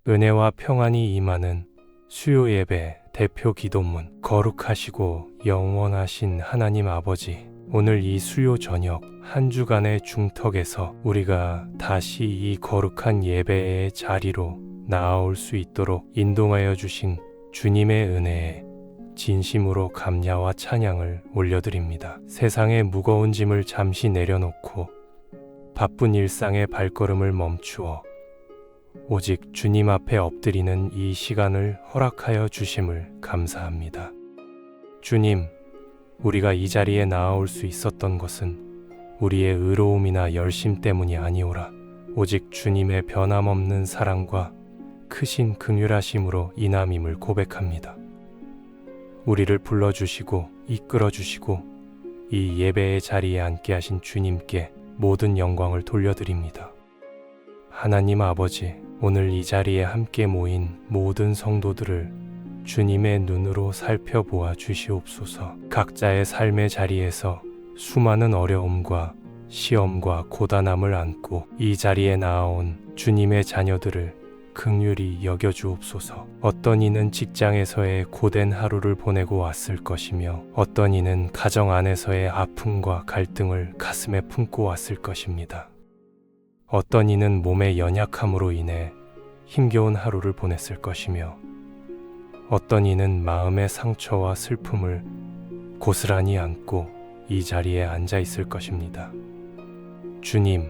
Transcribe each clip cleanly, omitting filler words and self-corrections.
은혜와 평안이 임하는 수요 예배 대표 기도문. 거룩하시고 영원하신 하나님 아버지, 오늘 이 수요 저녁 한 주간의 중턱에서 우리가 다시 이 거룩한 예배의 자리로 나아올 수 있도록 인도하여 주신 주님의 은혜에 진심으로 감사와 찬양을 올려드립니다. 세상의 무거운 짐을 잠시 내려놓고 바쁜 일상의 발걸음을 멈추어 오직 주님 앞에 엎드리는 이 시간을 허락하여 주심을 감사합니다. 주님, 우리가 이 자리에 나아올 수 있었던 것은 우리의 의로움이나 열심 때문이 아니오라. 오직 주님의 변함없는 사랑과 크신 긍휼하심으로 인함임을 고백합니다. 우리를 불러주시고 이끌어주시고 이 예배의 자리에 앉게 하신 주님께 모든 영광을 돌려드립니다. 하나님 아버지, 오늘 이 자리에 함께 모인 모든 성도들을 주님의 눈으로 살펴보아 주시옵소서. 각자의 삶의 자리에서 수많은 어려움과 시험과 고단함을 안고 이 자리에 나아온 주님의 자녀들을 긍휼히 여겨주옵소서. 어떤 이는 직장에서의 고된 하루를 보내고 왔을 것이며 어떤 이는 가정 안에서의 아픔과 갈등을 가슴에 품고 왔을 것입니다. 어떤 이는 몸의 연약함으로 인해 힘겨운 하루를 보냈을 것이며 어떤 이는 마음의 상처와 슬픔을 고스란히 안고 이 자리에 앉아 있을 것입니다. 주님,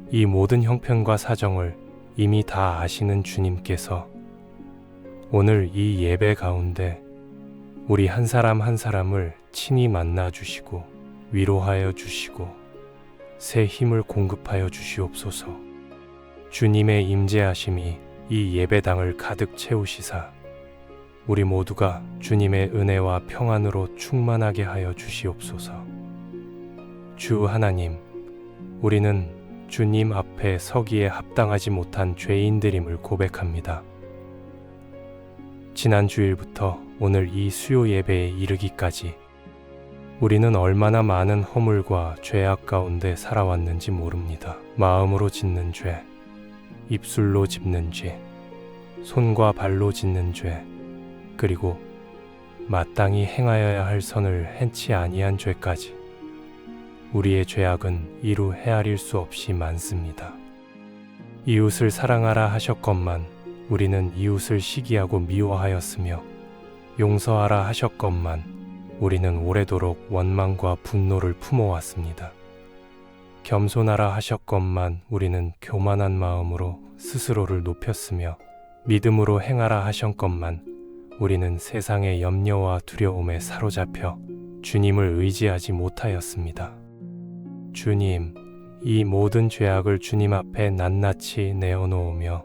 이 모든 형편과 사정을 이미 다 아시는 주님께서 오늘 이 예배 가운데 우리 한 사람 한 사람을 친히 만나 주시고 위로하여 주시고 새 힘을 공급하여 주시옵소서. 주님의 임재하심이 이 예배당을 가득 채우시사 우리 모두가 주님의 은혜와 평안으로 충만하게 하여 주시옵소서. 주 하나님, 우리는 주님 앞에 서기에 합당하지 못한 죄인들임을 고백합니다. 지난 주일부터 오늘 이 수요 예배에 이르기까지 우리는 얼마나 많은 허물과 죄악 가운데 살아왔는지 모릅니다. 마음으로 짓는 죄, 입술로 짚는 죄, 손과 발로 짓는 죄, 그리고 마땅히 행하여야 할 선을 행치 아니한 죄까지 우리의 죄악은 이루 헤아릴 수 없이 많습니다. 이웃을 사랑하라 하셨건만 우리는 이웃을 시기하고 미워하였으며 용서하라 하셨건만 우리는 오래도록 원망과 분노를 품어왔습니다. 겸손하라 하셨건만 우리는 교만한 마음으로 스스로를 높였으며 믿음으로 행하라 하셨건만 우리는 세상의 염려와 두려움에 사로잡혀 주님을 의지하지 못하였습니다. 주님, 이 모든 죄악을 주님 앞에 낱낱이 내어놓으며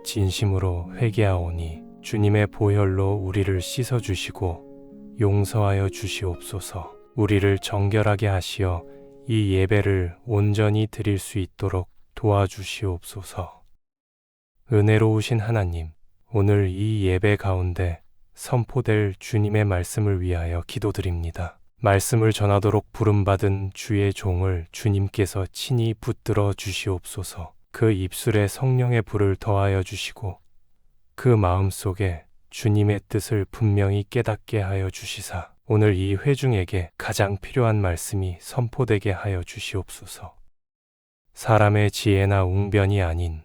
진심으로 회개하오니 주님의 보혈로 우리를 씻어주시고 용서하여 주시옵소서. 우리를 정결하게 하시어 이 예배를 온전히 드릴 수 있도록 도와주시옵소서. 은혜로우신 하나님, 오늘 이 예배 가운데 선포될 주님의 말씀을 위하여 기도드립니다. 말씀을 전하도록 부름받은 주의 종을 주님께서 친히 붙들어 주시옵소서. 그 입술에 성령의 불을 더하여 주시고 그 마음속에 주님의 뜻을 분명히 깨닫게 하여 주시사 오늘 이 회중에게 가장 필요한 말씀이 선포되게 하여 주시옵소서. 사람의 지혜나 웅변이 아닌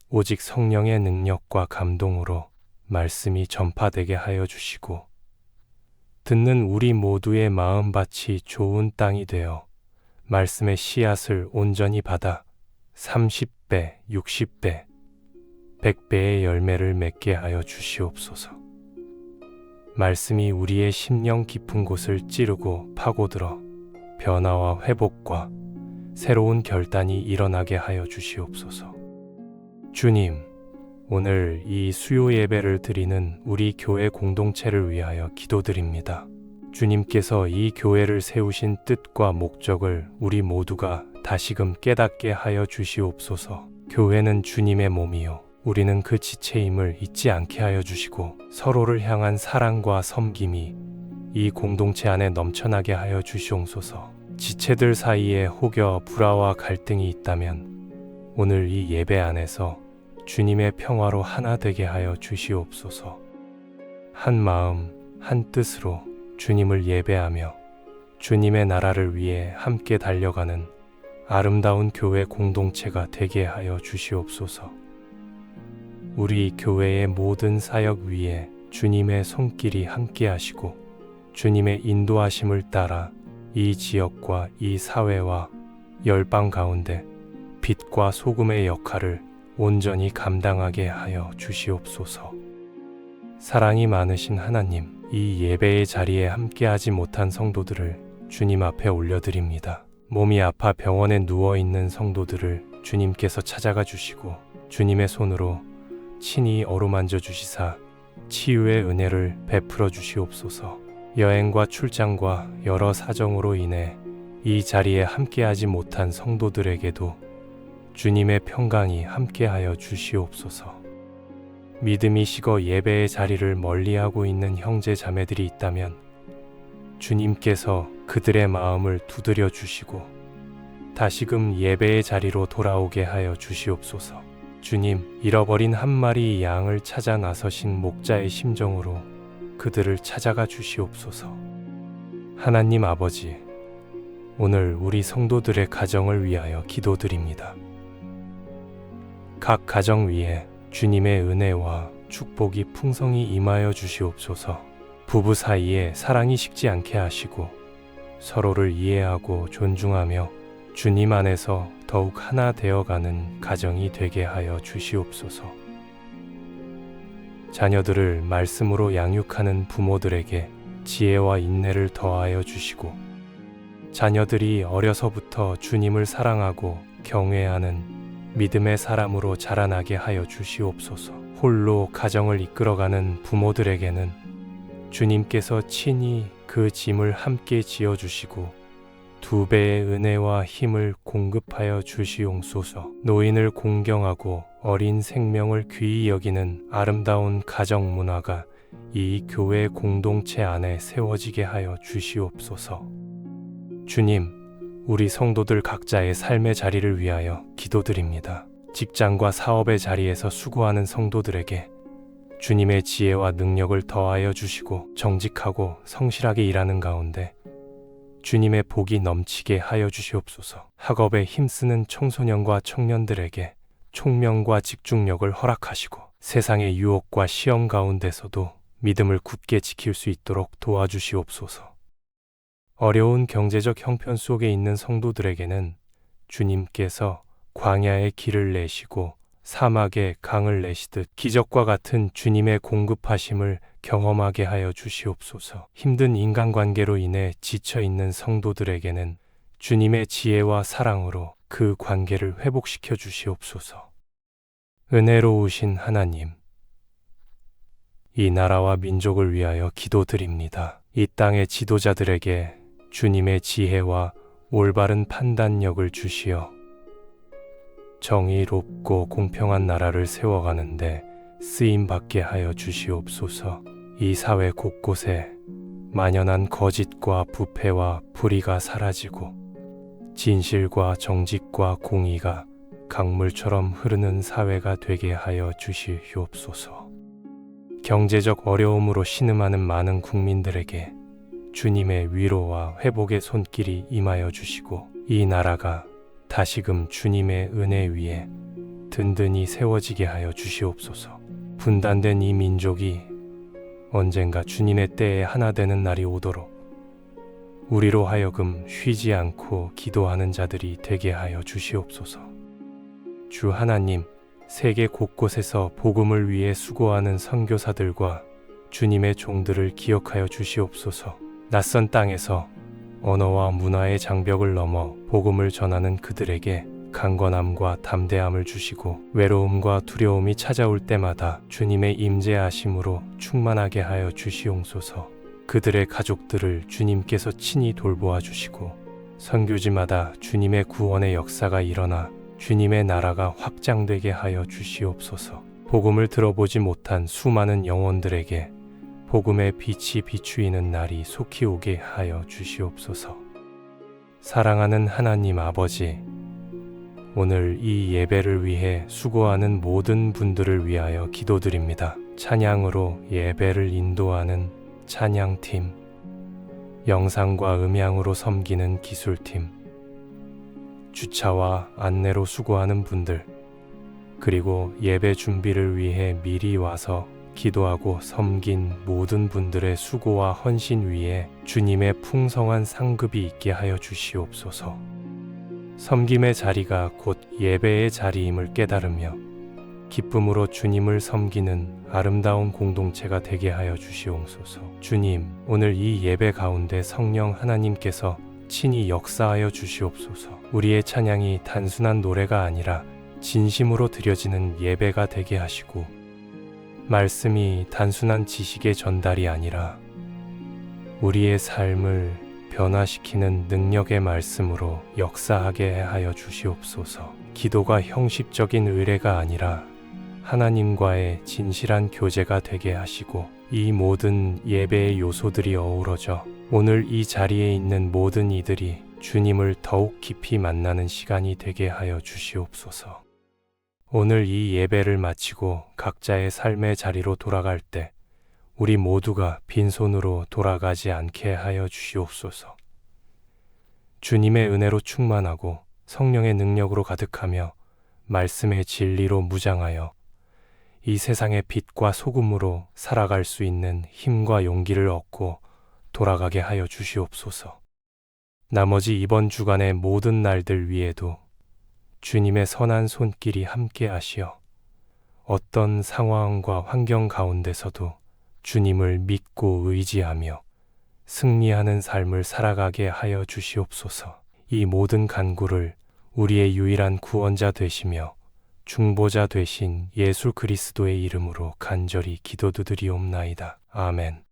오직 성령의 능력과 감동으로 말씀이 전파되게 하여 주시고 듣는 우리 모두의 마음밭이 좋은 땅이 되어 말씀의 씨앗을 온전히 받아 30배, 60배, 100배의 열매를 맺게 하여 주시옵소서. 말씀이 우리의 심령 깊은 곳을 찌르고 파고들어 변화와 회복과 새로운 결단이 일어나게 하여 주시옵소서. 주님, 오늘 이 수요 예배를 드리는 우리 교회 공동체를 위하여 기도드립니다. 주님께서 이 교회를 세우신 뜻과 목적을 우리 모두가 다시금 깨닫게 하여 주시옵소서. 교회는 주님의 몸이요 우리는 그 지체임을 잊지 않게 하여 주시고 서로를 향한 사랑과 섬김이 이 공동체 안에 넘쳐나게 하여 주시옵소서. 지체들 사이에 혹여 불화와 갈등이 있다면 오늘 이 예배 안에서 주님의 평화로 하나 되게 하여 주시옵소서. 한 마음, 한 뜻으로 주님을 예배하며 주님의 나라를 위해 함께 달려가는 아름다운 교회 공동체가 되게 하여 주시옵소서. 우리 교회의 모든 사역 위에 주님의 손길이 함께 하시고 주님의 인도하심을 따라 이 지역과 이 사회와 열방 가운데 빛과 소금의 역할을 온전히 감당하게 하여 주시옵소서. 사랑이 많으신 하나님, 이 예배의 자리에 함께하지 못한 성도들을 주님 앞에 올려드립니다. 몸이 아파 병원에 누워있는 성도들을 주님께서 찾아가 주시고 주님의 손으로 친히 어루만져 주시사 치유의 은혜를 베풀어 주시옵소서. 여행과 출장과 여러 사정으로 인해 이 자리에 함께하지 못한 성도들에게도 주님의 평강이 함께하여 주시옵소서. 믿음이 식어 예배의 자리를 멀리하고 있는 형제 자매들이 있다면 주님께서 그들의 마음을 두드려 주시고 다시금 예배의 자리로 돌아오게 하여 주시옵소서. 주님, 잃어버린 한 마리 양을 찾아 나서신 목자의 심정으로 그들을 찾아가 주시옵소서. 하나님 아버지, 오늘 우리 성도들의 가정을 위하여 기도드립니다. 각 가정 위에 주님의 은혜와 축복이 풍성히 임하여 주시옵소서. 부부 사이에 사랑이 식지 않게 하시고 서로를 이해하고 존중하며 주님 안에서 더욱 하나 되어가는 가정이 되게 하여 주시옵소서. 자녀들을 말씀으로 양육하는 부모들에게 지혜와 인내를 더하여 주시고 자녀들이 어려서부터 주님을 사랑하고 경외하는 믿음의 사람으로 자라나게 하여 주시옵소서. 홀로 가정을 이끌어가는 부모들에게는 주님께서 친히 그 짐을 함께 지어주시고 2배의 은혜와 힘을 공급하여 주시옵소서. 노인을 공경하고 어린 생명을 귀히 여기는 아름다운 가정 문화가 이 교회 공동체 안에 세워지게 하여 주시옵소서. 주님, 우리 성도들 각자의 삶의 자리를 위하여 기도드립니다. 직장과 사업의 자리에서 수고하는 성도들에게 주님의 지혜와 능력을 더하여 주시고 정직하고 성실하게 일하는 가운데 주님의 복이 넘치게 하여 주시옵소서. 학업에 힘쓰는 청소년과 청년들에게 총명과 집중력을 허락하시고 세상의 유혹과 시험 가운데서도 믿음을 굳게 지킬 수 있도록 도와주시옵소서. 어려운 경제적 형편 속에 있는 성도들에게는 주님께서 광야의 길을 내시고 사막에 강을 내시듯 기적과 같은 주님의 공급하심을 경험하게 하여 주시옵소서. 힘든 인간관계로 인해 지쳐있는 성도들에게는 주님의 지혜와 사랑으로 그 관계를 회복시켜 주시옵소서. 은혜로우신 하나님, 이 나라와 민족을 위하여 기도드립니다. 이 땅의 지도자들에게 주님의 지혜와 올바른 판단력을 주시어 정의롭고 공평한 나라를 세워가는데 쓰임받게 하여 주시옵소서. 이 사회 곳곳에 만연한 거짓과 부패와 불의가 사라지고 진실과 정직과 공의가 강물처럼 흐르는 사회가 되게 하여 주시옵소서. 경제적 어려움으로 신음하는 많은 국민들에게 주님의 위로와 회복의 손길이 임하여 주시고 이 나라가 다시금 주님의 은혜 위에 든든히 세워지게 하여 주시옵소서. 분단된 이 민족이 언젠가 주님의 때에 하나 되는 날이 오도록 우리로 하여금 쉬지 않고 기도하는 자들이 되게 하여 주시옵소서. 주 하나님, 세계 곳곳에서 복음을 위해 수고하는 선교사들과 주님의 종들을 기억하여 주시옵소서. 낯선 땅에서 언어와 문화의 장벽을 넘어 복음을 전하는 그들에게 강건함과 담대함을 주시고 외로움과 두려움이 찾아올 때마다 주님의 임재하심으로 충만하게 하여 주시옵소서. 그들의 가족들을 주님께서 친히 돌보아 주시고 선교지마다 주님의 구원의 역사가 일어나 주님의 나라가 확장되게 하여 주시옵소서. 복음을 들어보지 못한 수많은 영혼들에게 복음의 빛이 비추이는 날이 속히 오게 하여 주시옵소서. 사랑하는 하나님 아버지, 오늘 이 예배를 위해 수고하는 모든 분들을 위하여 기도드립니다. 찬양으로 예배를 인도하는 찬양팀, 영상과 음향으로 섬기는 기술팀, 주차와 안내로 수고하는 분들, 그리고 예배 준비를 위해 미리 와서 기도하고 섬긴 모든 분들의 수고와 헌신 위에 주님의 풍성한 상급이 있게 하여 주시옵소서. 섬김의 자리가 곧 예배의 자리임을 깨달으며 기쁨으로 주님을 섬기는 아름다운 공동체가 되게 하여 주시옵소서. 주님, 오늘 이 예배 가운데 성령 하나님께서 친히 역사하여 주시옵소서. 우리의 찬양이 단순한 노래가 아니라 진심으로 드려지는 예배가 되게 하시고, 말씀이 단순한 지식의 전달이 아니라 우리의 삶을 변화시키는 능력의 말씀으로 역사하게 하여 주시옵소서. 기도가 형식적인 의례가 아니라 하나님과의 진실한 교제가 되게 하시고, 이 모든 예배의 요소들이 어우러져 오늘 이 자리에 있는 모든 이들이 주님을 더욱 깊이 만나는 시간이 되게 하여 주시옵소서. 오늘 이 예배를 마치고 각자의 삶의 자리로 돌아갈 때 우리 모두가 빈손으로 돌아가지 않게 하여 주시옵소서. 주님의 은혜로 충만하고 성령의 능력으로 가득하며 말씀의 진리로 무장하여 이 세상의 빛과 소금으로 살아갈 수 있는 힘과 용기를 얻고 돌아가게 하여 주시옵소서. 나머지 이번 주간의 모든 날들 위에도 주님의 선한 손길이 함께 하시어 어떤 상황과 환경 가운데서도 주님을 믿고 의지하며 승리하는 삶을 살아가게 하여 주시옵소서. 이 모든 간구를 우리의 유일한 구원자 되시며 중보자 되신 예수 그리스도의 이름으로 간절히 기도드리옵나이다. 아멘.